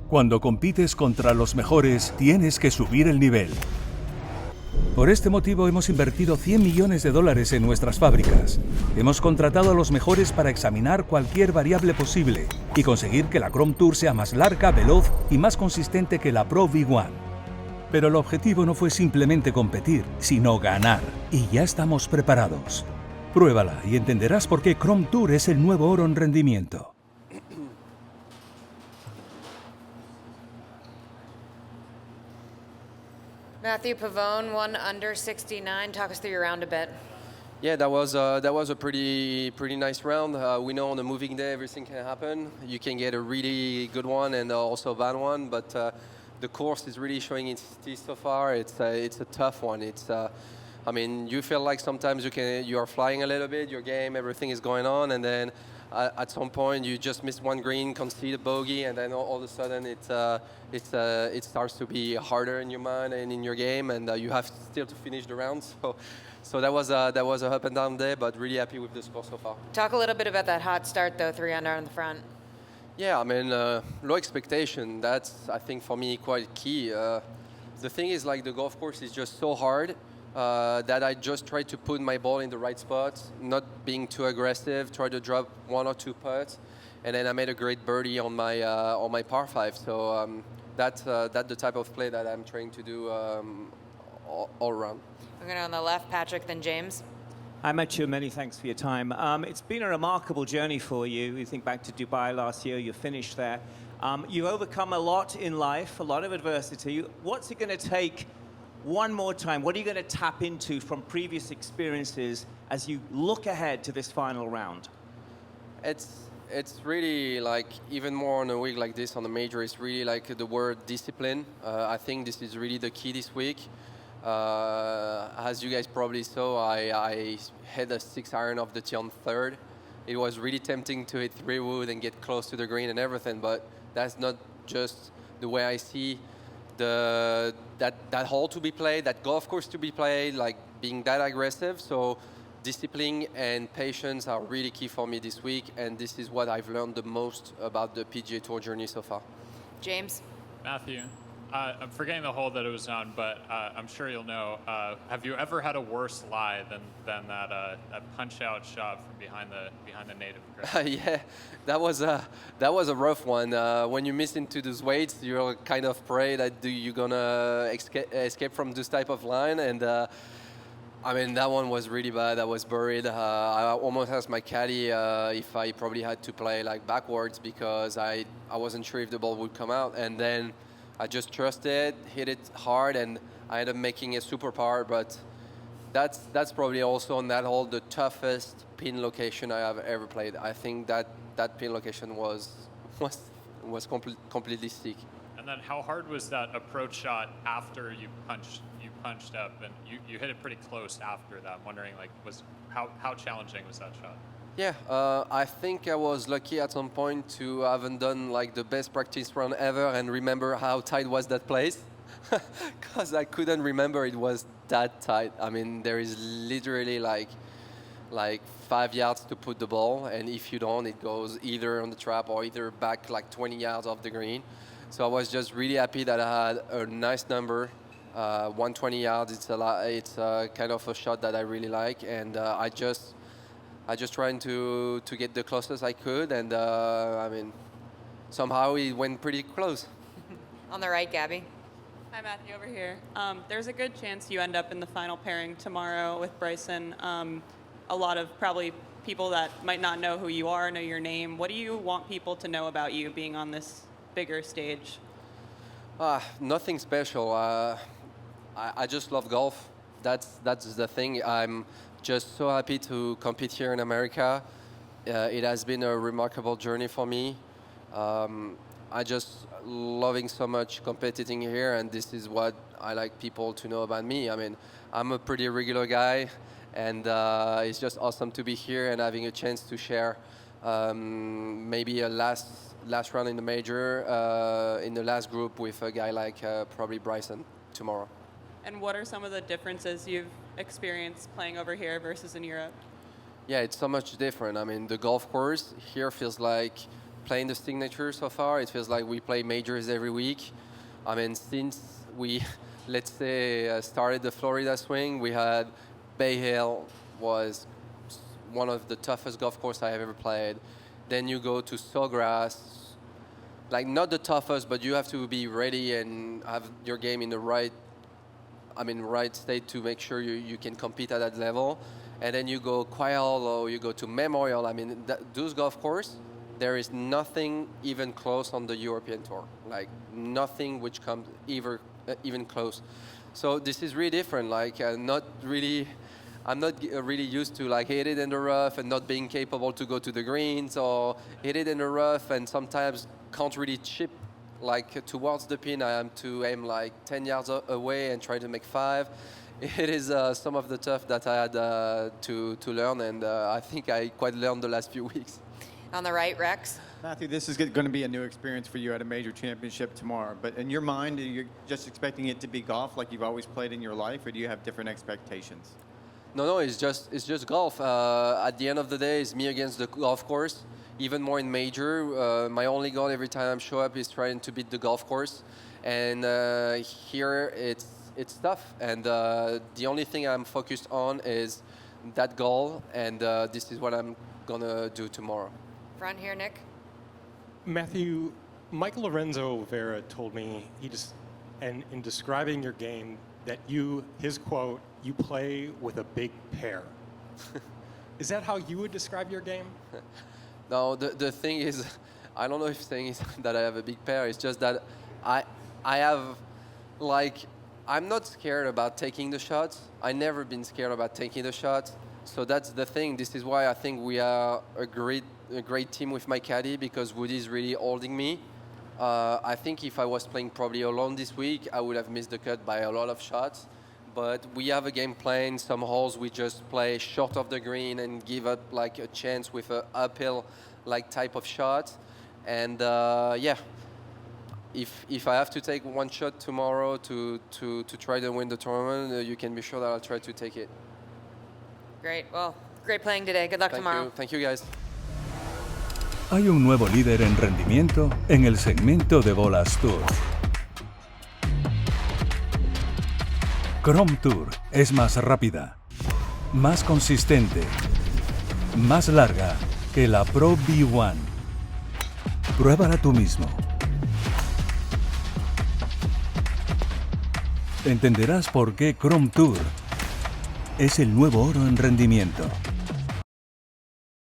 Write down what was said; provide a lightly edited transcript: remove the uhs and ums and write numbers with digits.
Cuando compites contra los mejores, tienes que subir el nivel. Por este motivo hemos invertido $100 millones en nuestras fábricas. Hemos contratado a los mejores para examinar cualquier variable posible y conseguir que la Chrome Tour sea más larga, veloz y más consistente que la Pro V1. Pero el objetivo no fue simplemente competir, sino ganar. Y ya estamos preparados. Pruébala y entenderás por qué Chrome Tour es el nuevo oro en rendimiento. Matthieu PAvon, one under 69. Talk us through your round a bit. Yeah, that was a pretty nice round. We know on a moving day everything can happen. You can get a really good one and also a bad one, but the course is really showing its teeth so far. It's a tough one. I mean, you feel like sometimes you are flying a little bit. Your game, everything is going on, and then at some point you just miss one green, concede a bogey, and then all of a sudden it starts to be harder in your mind and in your game, and you have still to finish the round. So that was a up and down day, but really happy with the score so far. Talk a little bit about that hot start, though, 3 under on the front. Yeah, I mean, low expectation. That's, I think, for me, quite key. The thing is, like, the golf course is just so hard that I just try to put my ball in the right spot, not being too aggressive, try to drop 1 or 2 putts, and then I made a great birdie on my par 5. So that's the type of play that I'm trying to do all around. We're going to on the left, Patrick, then James. Hi, Matthieu. Many thanks for your time. It's been a remarkable journey for you. You think back to Dubai last year, you finished there. You've overcome a lot in life, a lot of adversity. What's it going to take one more time? What are you going to tap into from previous experiences as you look ahead to this final round? It's really like, even more on a week like this on the major, it's really like the word discipline. I think this is really the key this week. As you guys probably saw, I hit a 6-iron off the tee on 3rd. It was really tempting to hit 3-wood and get close to the green and everything, but that's not just the way I see that hole to be played, that golf course to be played, like being that aggressive. So discipline and patience are really key for me this week, and this is what I've learned the most about the PGA Tour journey so far. James? Matthieu, I'm forgetting the hole that it was on, but I'm sure you'll know. Have you ever had a worse lie than that punch-out shot from behind the native grip? Yeah, that was a rough one. When you miss into those weights, you're kind of afraid that you're gonna escape from this type of line, and I mean, that one was really bad. I was buried. I almost asked my caddy if I probably had to play like backwards because I wasn't sure if the ball would come out, and then I just trusted, hit it hard, and I ended up making a super par. But that's probably also on that hole the toughest pin location I have ever played. I think that pin location was completely stick. And then how hard was that approach shot after you punched up, and you hit it pretty close after that? I'm wondering, like, how challenging was that shot? Yeah, I think I was lucky at some point to haven't done like the best practice round ever and remember how tight was that place, because I couldn't remember it was that tight. I mean, there is literally like 5 yards to put the ball, and if you don't, it goes either on the trap or either back like 20 yards off the green. So I was just really happy that I had a nice number. 120 yards, it's kind of a shot that I really like, and I just trying to get the closest I could, and I mean, somehow it went pretty close. On the right, Gabby. Hi, Matthieu, over here. There's a good chance you end up in the final pairing tomorrow with Bryson. A lot of probably people that might not know who you are, know your name. What do you want people to know about you being on this bigger stage? Nothing special. I just love golf. That's the thing. I'm just so happy to compete here in America. It has been a remarkable journey for me. I just loving so much competing here, and this is what I like people to know about me. I mean, I'm a pretty regular guy, and it's just awesome to be here and having a chance to share maybe a last round in the major in the last group with a guy like probably Bryson tomorrow. And what are some of the differences you've experienced playing over here versus in Europe? Yeah, it's so much different. I mean, the golf course here feels like playing the signature so far. It feels like we play majors every week. I mean, since we, let's say, started the Florida swing, we had Bay Hill was one of the toughest golf course I have ever played. Then you go to Sawgrass, like not the toughest, but you have to be ready and have your game in the right state to make sure you can compete at that level. And then you go Quail or you go to Memorial. I mean, those golf courses, there is nothing even close on the European Tour. Like nothing which comes even close. So this is really different. Like I'm not really used to like hit it in the rough and not being capable to go to the greens, or hit it in the rough and sometimes can't really chip like towards the pin. I am to aim like 10 yards away and try to make 5. It is some of the stuff that I had to learn, and I think I quite learned the last few weeks. On the right, Rex. Matthieu, this is going to be a new experience for you at a major championship tomorrow. But in your mind, are you just expecting it to be golf like you've always played in your life, or do you have different expectations? No, it's just golf. At the end of the day, it's me against the golf course. Even more in major, my only goal every time I show up is trying to beat the golf course. And here it's tough. And the only thing I'm focused on is that goal. And this is what I'm gonna do tomorrow. Front here, Nick. Matthieu, Michael Lorenzo Vera told me in describing your game that his quote, "You play with a big pair." Is that how you would describe your game? No, the thing is, I don't know if saying is that I have a big pair. It's just that I have, like, I'm not scared about taking the shots. I've never been scared about taking the shots. So that's the thing. This is why I think we are a great team with my caddy, because Woody is really holding me. I think if I was playing probably alone this week, I would have missed the cut by a lot of shots. But we have a game plan. Some holes we just play short of the green and give up like a chance with an uphill like type of shot. And yeah, if I have to take one shot tomorrow to try to win the tournament, you can be sure that I'll try to take it. Great. Well, great playing today. Good luck tomorrow. Thank you guys. Hay un nuevo líder en rendimiento en el segmento de bolas Tour. Chrome Tour es más rápida, más consistente, más larga que la Pro V1. Pruébala tú mismo. Entenderás por qué Chrome Tour es el nuevo oro en rendimiento.